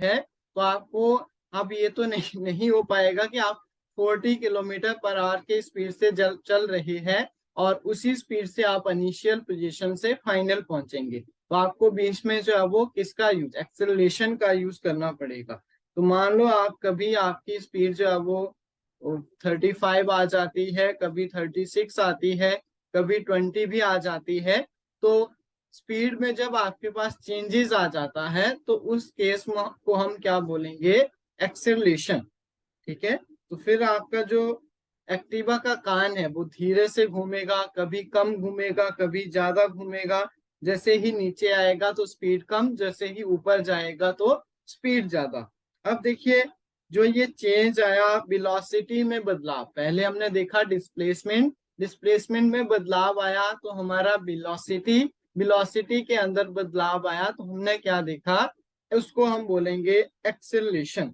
है तो आपको, अब ये तो नहीं हो पाएगा कि आप 40 किलोमीटर पर आवर के स्पीड से चल रहे हैं और उसी स्पीड से आप इनिशियल पोजीशन से फाइनल पहुंचेंगे। तो आपको बीच में जो है वो किसका यूज, एक्सेलरेशन का यूज करना पड़ेगा। तो मान लो आप कभी आपकी स्पीड जो है वो 35 आ जाती है, कभी 36 आती है, कभी 20 भी आ जाती है। तो स्पीड में जब आपके पास चेंजेस आ जाता है तो उस केस को हम क्या बोलेंगे, एक्सेलरेशन। ठीक है, तो फिर आपका जो एक्टिवा का कान है वो धीरे से घूमेगा, कभी कम घूमेगा, कभी ज्यादा घूमेगा। जैसे ही नीचे आएगा तो स्पीड कम, जैसे ही ऊपर जाएगा तो स्पीड ज्यादा। अब देखिए, जो ये चेंज आया वेलोसिटी में बदलाव, पहले हमने देखा डिस्प्लेसमेंट, डिस्प्लेसमेंट में बदलाव आया तो हमारा वेलोसिटी, वेलोसिटी के अंदर बदलाव आया तो हमने क्या देखा, उसको हम बोलेंगे एक्सेलरेशन।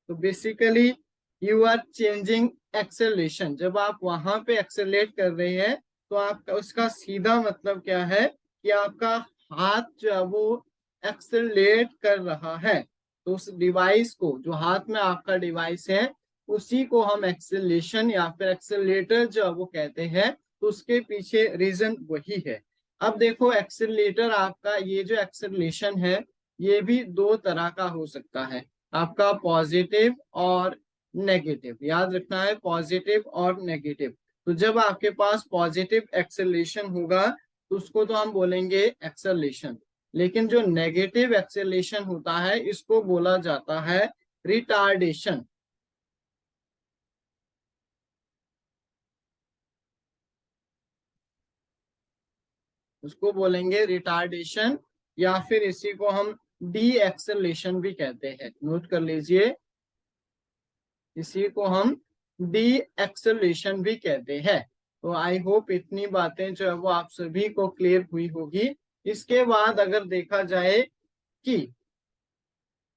तो basically you are changing acceleration, जब आप वहां पे एक्सेलरेट कर रहे हैं तो आपका उसका सीधा मतलब क्या है कि आपका हाथ जो है वो एक्सेलरेट कर रहा है। तो उस डिवाइस को, जो हाथ में आपका डिवाइस है, उसी को हम एक्सेलरेशन या फिर एक्सेलरेटर जो है वो कहते हैं। तो उसके पीछे रीजन वही है। अब देखो एक्सेलरेटर आपका, ये जो एक्सेलरेशन है ये भी दो तरह का हो सकता है, आपका पॉजिटिव और नेगेटिव। याद रखना है, पॉजिटिव और नेगेटिव। तो जब आपके पास पॉजिटिव एक्सेलरेशन होगा तो उसको तो हम बोलेंगे एक्सेलरेशन, लेकिन जो नेगेटिव एक्सेलरेशन होता है इसको बोला जाता है रिटार्डेशन। उसको बोलेंगे रिटार्डेशन, या फिर इसी को हम डी एक्सेलरेशन भी कहते हैं। नोट कर लीजिए, इसी को हम डी एक्सेलरेशन भी कहते हैं। तो आई होप इतनी बातें जो है वो आप सभी को क्लियर हुई होगी। इसके बाद अगर देखा जाए कि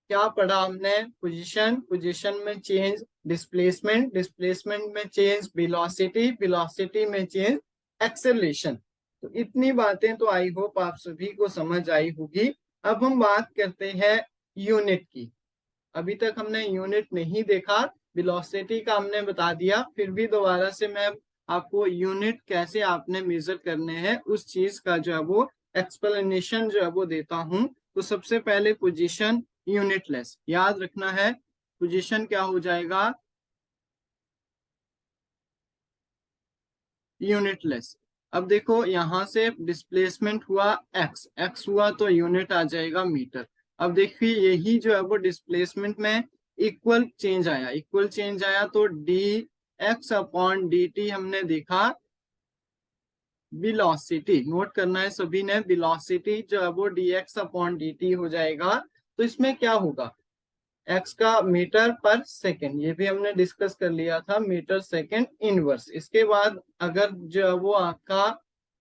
क्या पढ़ा हमने, पोजीशन, पोजीशन में चेंज, डिस्प्लेसमेंट, डिस्प्लेसमेंट में चेंज, वेलोसिटी, वेलोसिटी में चेंज, एक्सेलरेशन। तो इतनी बातें तो आई होप आप सभी को समझ आई होगी। अब हम बात करते हैं यूनिट की। अभी तक हमने यूनिट नहीं देखा, वेलोसिटी का हमने बता दिया, फिर भी दोबारा से मैं आपको यूनिट कैसे आपने मेजर करने हैं उस चीज का जो है वो एक्सप्लेनेशन जो है वो देता हूं। तो सबसे पहले पोजीशन यूनिटलेस, याद रखना है पोजीशन क्या हो जाएगा, यूनिटलेस। अब देखो यहां से डिस्प्लेसमेंट हुआ एक्स, एक्स हुआ तो यूनिट आ जाएगा मीटर। अब देखिए यही जो है वो डिस्प्लेसमेंट में इक्वल चेंज आया, इक्वल चेंज आया तो D x upon D T हमने देखा वेलोसिटी। नोट करना है सभी ने, वेलोसिटी जो है वो D x upon D T हो जाएगा। तो इसमें क्या होगा, एक्स का मीटर पर सेकंड, ये भी हमने डिस्कस कर लिया था, मीटर सेकंड इनवर्स। इसके बाद अगर जो है वो आपका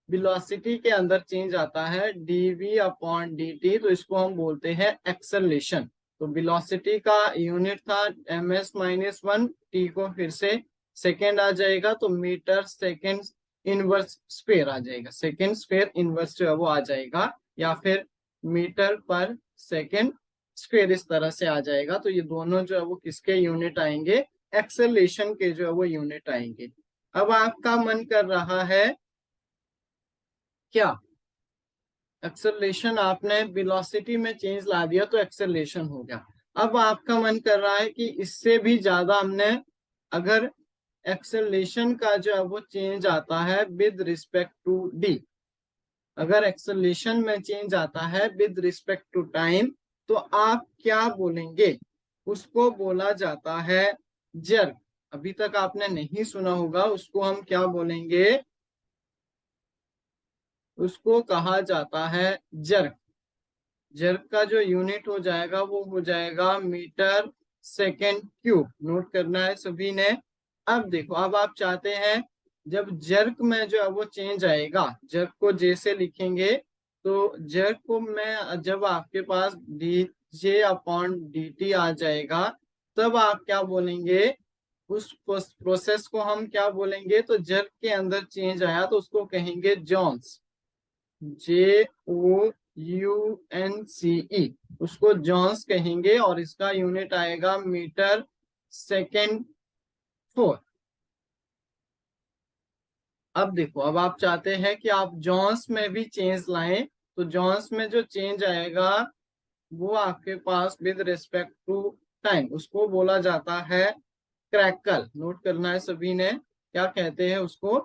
वेलोसिटी के अंदर चेंज आता है डीवी अपॉन डी टी, तो इसको हम बोलते हैं एक्सेलरेशन। तो वेलोसिटी का यूनिट था m s minus one, t को फिर से सेकेंड आ जाएगा तो मीटर सेकेंड इनवर्स स्क्वायर आ जाएगा, सेकेंड स्क्वायर इनवर्स जो है वो आ जाएगा, या फिर मीटर पर सेकेंड स्क्वायर इस तरह से आ जाएगा। तो ये दोनों जो है वो किसके यूनिट आएंगे, एक्सेलरेशन के जो है वो यूनिट आएंगे। अब आपका मन कर रहा है क्या, एक्सेलरेशन आपने वेलोसिटी में चेंज ला दिया तो एक्सेलरेशन हो गया। अब आपका मन कर रहा है कि इससे भी ज्यादा हमने, अगर एक्सेलरेशन का जो है वो चेंज आता है विद रिस्पेक्ट टू डी, अगर एक्सेलरेशन में चेंज आता है विद रिस्पेक्ट टू टाइम, तो आप क्या बोलेंगे, उसको बोला जाता है जर्क। अभी तक आपने नहीं सुना होगा, उसको हम क्या बोलेंगे, उसको कहा जाता है जर्क। जर्क का जो यूनिट हो जाएगा वो हो जाएगा मीटर सेकेंड क्यूब। नोट करना है सभी ने। अब देखो, अब आप चाहते हैं जब जर्क में जो है वो चेंज आएगा, जर्क को जैसे लिखेंगे, तो जर्क को मैं जब आपके पास D J upon D T आ जाएगा तब आप क्या बोलेंगे, उस प्रोसेस को हम क्या बोलेंगे, तो जर्क के अंदर चेंज आया तो उसको कहेंगे जॉन्स, जे ओ UNCE, उसको जॉन्स कहेंगे और इसका यूनिट आएगा मीटर सेकेंड फोर। अब देखो, अब आप चाहते हैं कि आप जॉन्स में भी चेंज लाएं, तो जॉन्स में जो चेंज आएगा वो आपके पास विद रिस्पेक्ट टू टाइम, उसको बोला जाता है क्रैकल। नोट करना है सभी ने, क्या कहते हैं उसको,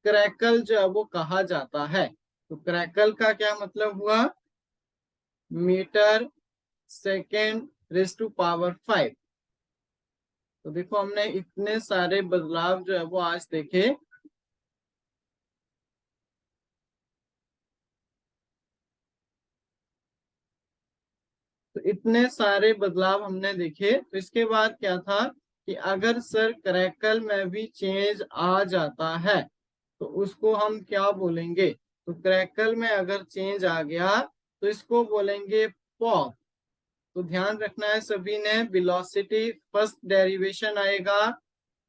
क्रैकल जो है वो कहा जाता है। तो क्रैकल का क्या मतलब हुआ, metre second raise to power 5। तो देखो हमने इतने सारे बदलाव जो है वो आज देखे। तो इतने सारे बदलाव हमने देखे, तो इसके बाद क्या था कि अगर सर क्रैकल में भी चेंज आ जाता है तो उसको हम क्या बोलेंगे। तो क्रैकल में अगर चेंज आ गया तो इसको बोलेंगे पॉप। तो ध्यान रखना है सभी ने, वेलोसिटी फर्स्ट डेरिवेशन आएगा,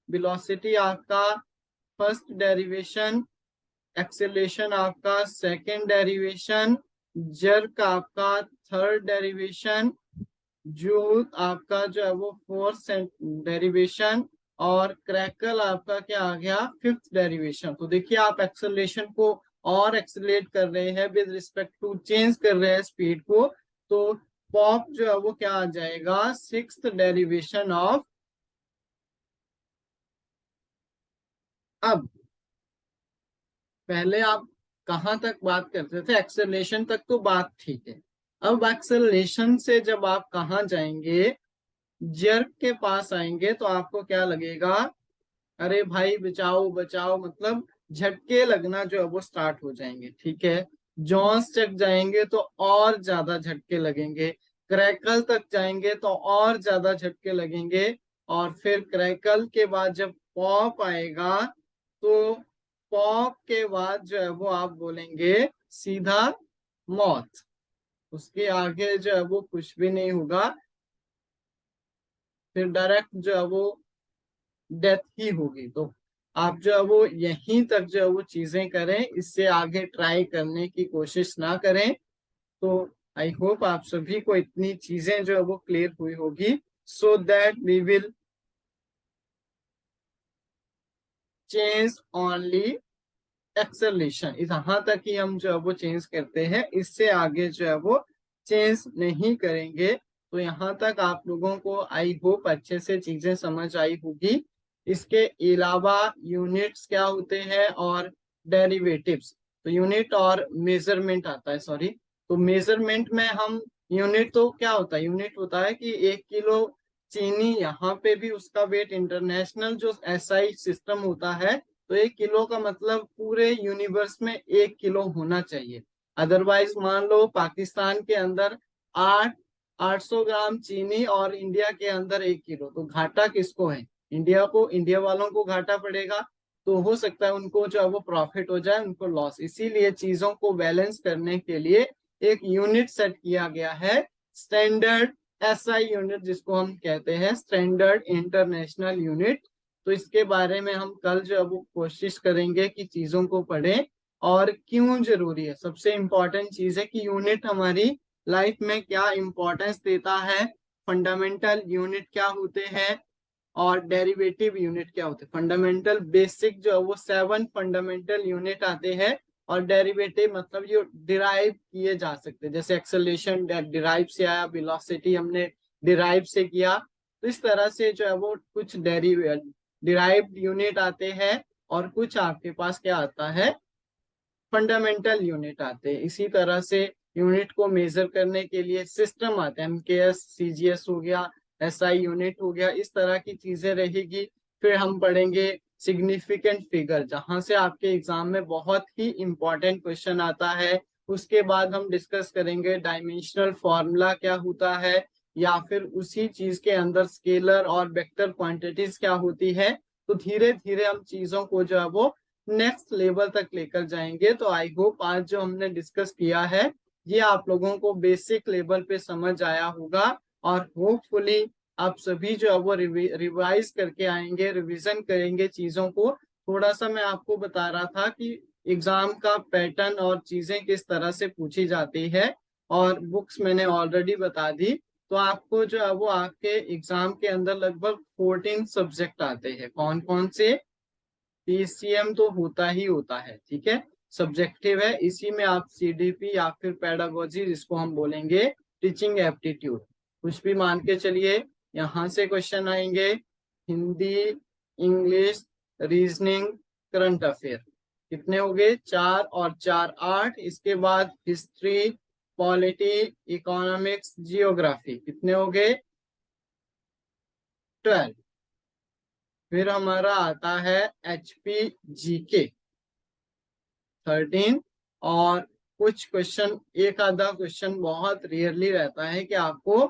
वेलोसिटी आपका फर्स्ट डेरिवेशन, एक्सेलेरेशन आपका सेकंड डेरिवेशन, जर्क आपका थर्ड डेरिवेशन, जो आपका जो है वो फोर्थ डेरिवेशन, और क्रैकल आपका क्या आ गया, फिफ्थ डेरिवेशन। तो देखिए आप एक्सेलरेशन को और एक्सेलरेट कर रहे हैं विद रिस्पेक्ट टू चेंज कर रहे हैं स्पीड को, तो पॉप जो है वो क्या आ जाएगा, सिक्स्थ डेरिवेशन ऑफ। अब पहले आप कहाँ तक बात करते थे, एक्सेलरेशन तक तो बात ठीक है। अब एक्सेलरेशन से जब आप कहाँ जाएंगे, जर्क के पास आएंगे, तो आपको क्या लगेगा, अरे भाई बचाओ बचाओ, मतलब झटके लगना जो है वो स्टार्ट हो जाएंगे। ठीक है, जॉन्स तक जाएंगे तो और ज्यादा झटके लगेंगे, क्रैकल तक जाएंगे तो और ज्यादा झटके लगेंगे, और फिर क्रैकल के बाद जब पॉप आएगा तो पॉप के बाद जो है वो आप बोलेंगे सीधा मौत, उसके आगे जो है वो कुछ भी नहीं होगा, फिर डायरेक्ट जो है वो डेथ ही होगी। तो आप जो है वो यहीं तक जो है वो चीजें करें, इससे आगे ट्राई करने की कोशिश ना करें। तो आई होप आप सभी को इतनी चीजें जो है वो क्लियर हुई होगी, so that we will change only acceleration. यहाँ तक ही हम जो है वो चेंज करते हैं, इससे आगे जो है वो चेंज नहीं करेंगे। तो यहाँ तक आप लोगों को आई होप अच्छे से चीजें समझ आई होगी। इसके अलावा यूनिट्स क्या होते हैं और डेरिवेटिव्स, तो यूनिट और मेजरमेंट आता है, सॉरी। तो मेजरमेंट में हम, यूनिट तो क्या होता है, यूनिट होता है कि 1 किलो चीनी, यहाँ पे भी उसका वेट इंटरनेशनल जो एसआई सिस्टम होता है, तो 1 किलो का मतलब पूरे यूनिवर्स में 1 किलो होना चाहिए। अदरवाइज मान लो पाकिस्तान के अंदर 800 ग्राम चीनी और इंडिया के अंदर 1 किलो, तो घाटा किसको है, इंडिया को, इंडिया वालों को घाटा पड़ेगा। तो हो सकता है उनको जो है वो प्रॉफिट हो जाए, उनको लॉस। इसीलिए चीजों को बैलेंस करने के लिए एक यूनिट सेट किया गया है, स्टैंडर्ड एसआई यूनिट, जिसको हम कहते हैं स्टैंडर्ड इंटरनेशनल यूनिट। तो इसके बारे में हम कल जो है वो कोशिश करेंगे कि चीजों को पढ़ें और क्यों जरूरी है। सबसे इम्पोर्टेंट चीज है कि यूनिट हमारी लाइफ में क्या इंपॉर्टेंस देता है, फंडामेंटल यूनिट क्या होते हैं और डेरिवेटिव यूनिट क्या होते हैं। फंडामेंटल बेसिक जो है वो 7 फंडामेंटल यूनिट आते हैं, और डेरिवेटिव मतलब जो डिराइव किए जा सकते हैं, जैसे एक्सेलरेशन डिराइव से आया, वेलोसिटी हमने डिराइव से किया। तो इस तरह से जो है वो कुछ डिराइव्ड यूनिट आते हैं, और कुछ आपके पास क्या आता है, फंडामेंटल यूनिट आते हैं। इसी तरह से यूनिट को मेजर करने के लिए सिस्टम आते हैं, एमकेएस, सीजीएस हो गया, एसआई यूनिट हो गया, इस तरह की चीजें रहेगी। फिर हम पढ़ेंगे सिग्निफिकेंट फिगर, जहां से आपके एग्जाम में बहुत ही इंपॉर्टेंट क्वेश्चन आता है। उसके बाद हम डिस्कस करेंगे डायमेंशनल फॉर्मूला क्या होता है, या फिर उसी चीज के अंदर स्केलर और वेक्टर क्वांटिटीज क्या होती है। तो धीरे धीरे हम चीजों को जो है वो नेक्स्ट लेवल तक लेकर जाएंगे। तो आई होप आज जो हमने डिस्कस किया है ये आप लोगों को बेसिक लेवल पे समझ आया होगा, और होपफुली आप सभी जो है वो रिवाइज करके आएंगे, रिवीजन करेंगे चीजों को। थोड़ा सा मैं आपको बता रहा था कि एग्जाम का पैटर्न और चीजें किस तरह से पूछी जाती है, और बुक्स मैंने ऑलरेडी बता दी। तो आपको जो है वो आपके एग्जाम के अंदर लगभग 14 सब्जेक्ट आते हैं। कौन कौन से? पीसीएम तो होता ही होता है, ठीक है, सब्जेक्टिव है। इसी में आप सीडीपी या फिर पेडागोजी, जिसको हम बोलेंगे टीचिंग एप्टीट्यूड, कुछ भी मान के चलिए, यहाँ से क्वेश्चन आएंगे। Hindi, English, reasoning, current affair, कितने हो गए? 4 और 4 8। इसके बाद हिस्ट्री, पॉलिटी, इकोनॉमिक्स, जियोग्राफी, कितने हो गए? 12। फिर हमारा आता है एचपी जीके, 13। और कुछ क्वेश्चन, एक आधा क्वेश्चन बहुत रेयरली रहता है कि आपको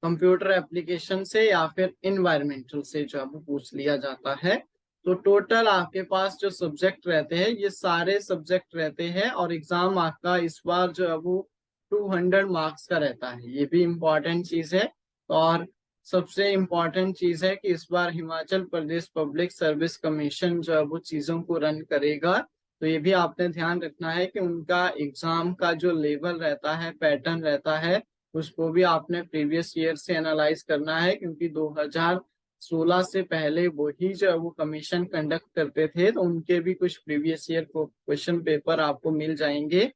कंप्यूटर एप्लीकेशन से या फिर इन्वायरमेंटल से जो है वो पूछ लिया जाता है। तो टोटल आपके पास जो सब्जेक्ट रहते हैं, ये सारे सब्जेक्ट रहते हैं, और एग्जाम आपका इस बार जो है वो 200 मार्क्स का रहता है। ये भी इम्पोर्टेंट चीज है। और सबसे इम्पोर्टेंट चीज है कि इस बार Himachal Pradesh public service commission जो है वो चीजों को रन करेगा। तो ये भी आपने ध्यान रखना है कि उनका एग्जाम का जो लेवल रहता है, पैटर्न रहता है, उसको भी आपने प्रीवियस ईयर से एनालाइज करना है, क्योंकि 2016 से पहले वही जो है वो कमीशन कंडक्ट करते थे, तो उनके भी कुछ प्रीवियस ईयर को क्वेश्चन पेपर आपको मिल जाएंगे।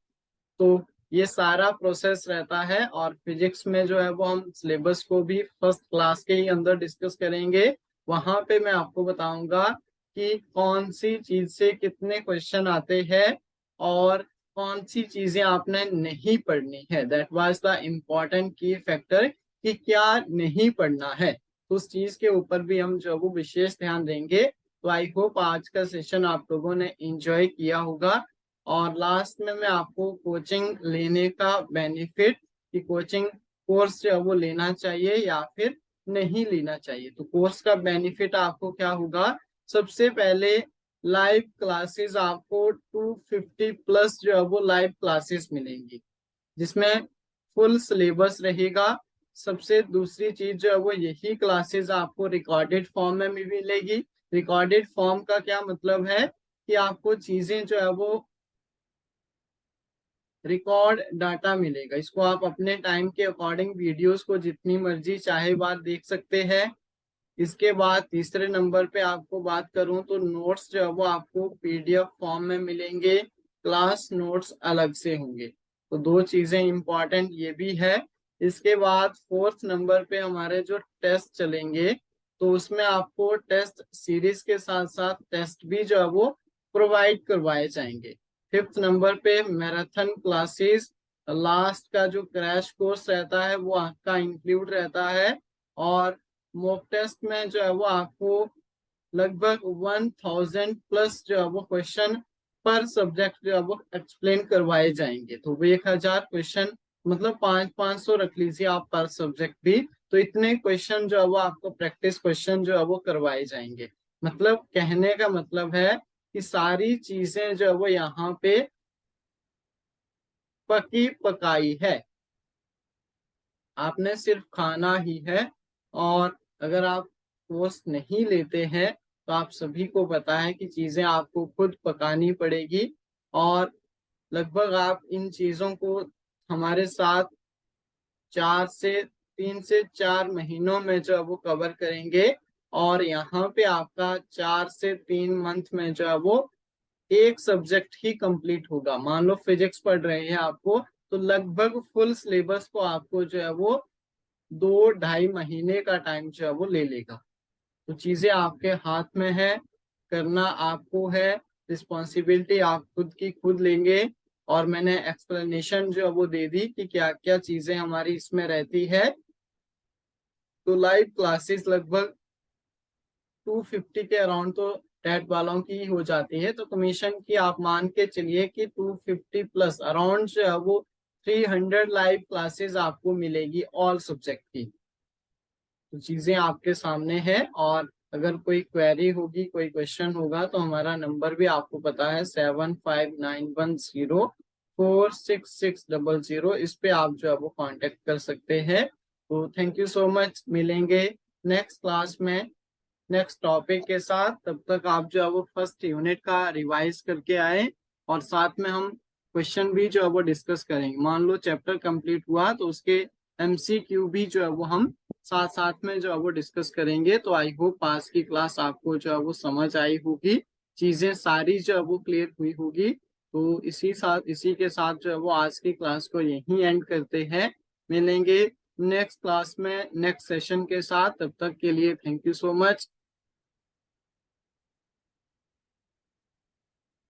तो ये सारा प्रोसेस रहता है। और फिजिक्स में जो है वो हम सिलेबस को भी फर्स्ट क्लास के ही अंदर डिस्कस करेंगे। वहां पे मैं आपको बताऊंगा कि कौन सी चीज से कितने क्वेश्चन आते हैं और कौन सी चीजें आपने नहीं पढ़नी है। दैट वाज द इम्पोर्टेंट की फैक्टर, कि क्या नहीं पढ़ना है। तो उस चीज के ऊपर भी हम जो वो विशेष ध्यान देंगे। तो आई होप आज का सेशन आप लोगों ने एंजॉय किया होगा। और लास्ट में मैं आपको कोचिंग लेने का बेनिफिट, कि कोचिंग कोर्स जो है वो लेना चाहिए या फिर नहीं लेना चाहिए। तो कोर्स का बेनिफिट आपको क्या होगा? सबसे पहले लाइव क्लासेस आपको 250 प्लस जो है वो लाइव क्लासेस मिलेंगी, जिसमें फुल सिलेबस रहेगा। सबसे दूसरी चीज जो है वो यही क्लासेस आपको रिकॉर्डेड फॉर्म में भी मिलेगी। रिकॉर्डेड फॉर्म का क्या मतलब है? कि आपको चीजें जो है वो रिकॉर्ड डाटा मिलेगा। इसको आप अपने टाइम के अकॉर्डिंग वीडियोस को जितनी मर्जी चाहे बार देख सकते हैं। इसके बाद तीसरे नंबर पे आपको बात करूं तो नोट्स जो है वो आपको पीडीएफ फॉर्म में मिलेंगे, क्लास नोट्स अलग से होंगे। तो दो चीजें इंपॉर्टेंट ये भी है। इसके बाद फोर्थ नंबर पे हमारे जो टेस्ट चलेंगे, तो उसमें आपको टेस्ट सीरीज के साथ साथ टेस्ट भी जो है वो प्रोवाइड करवाए जाएंगे। फिफ्थ नंबर पे मैराथन क्लासेस, लास्ट का जो क्रैश कोर्स रहता है वो आपका इंक्लूड रहता है। और मॉक टेस्ट में जो है वो आपको लगभग 1000 प्लस जो है वो क्वेश्चन पर सब्जेक्ट जो है वो एक्सप्लेन करवाए जाएंगे। तो वो 1000 क्वेश्चन, मतलब 500 रख लीजिए आप पर सब्जेक्ट भी। तो इतने क्वेश्चन जो है वो आपको प्रैक्टिस क्वेश्चन जो है वो करवाए जाएंगे। मतलब कहने का मतलब है कि सारी चीजें जो है वो यहाँ पे पकी पकाई है, आपने सिर्फ खाना ही है। और अगर आप कोर्स नहीं लेते हैं तो आप सभी को पता है कि चीजें आपको खुद पकानी पड़ेगी। और लगभग आप इन चीजों को हमारे साथ 3 से 4 महीनों में जो है वो कवर करेंगे। और यहाँ पे आपका 4 से 3 मंथ में जो है वो एक सब्जेक्ट ही कंप्लीट होगा। मान लो फिजिक्स पढ़ रहे हैं आपको, तो लगभग फुल सिलेबस को आपको जो है वो 2-2.5 महीने का टाइम जो है वो ले लेगा। तो चीजें आपके हाथ में है, करना आपको है, रिस्पॉन्सिबिलिटी आप खुद की खुद लेंगे। और मैंने एक्सप्लेनेशन जो है वो दे दी कि क्या क्या चीजें हमारी इसमें रहती है। तो लाइव क्लासेस लगभग 250 के अराउंड तो टेट वालों की हो जाती है। तो कमीशन की आप मान के चलिए कि 250 प्लस अराउंड जो है वो 300 लाइव क्लासेस आपको मिलेगी ऑल सब्जेक्ट की। तो चीजें आपके सामने है। और अगर कोई क्वेरी होगी, कोई क्वेश्चन होगा, तो हमारा नंबर भी आपको पता है 7591046600। इस पे आप जो है वो कांटेक्ट कर सकते हैं। तो थैंक यू सो मच, मिलेंगे नेक्स्ट क्लास में नेक्स्ट टॉपिक के साथ। तब तक आप जो है वो फर्स्ट यूनिट का रिवाइज करके आए, और साथ में हम क्वेश्चन भी जो है वो डिस्कस करेंगे। मान लो चैप्टर कंप्लीट हुआ तो उसके MCQ भी जो है वो हम साथ साथ में जो है वो डिस्कस करेंगे। तो आई होप आज की क्लास आपको जो है वो समझ आई होगी, चीजें सारी जो है वो क्लियर हुई होगी। तो इसी के साथ जो है वो आज की क्लास को यहीं एंड करते हैं। मिलेंगे नेक्स्ट क्लास में नेक्स्ट सेशन के साथ। तब तक के लिए थैंक यू सो मच।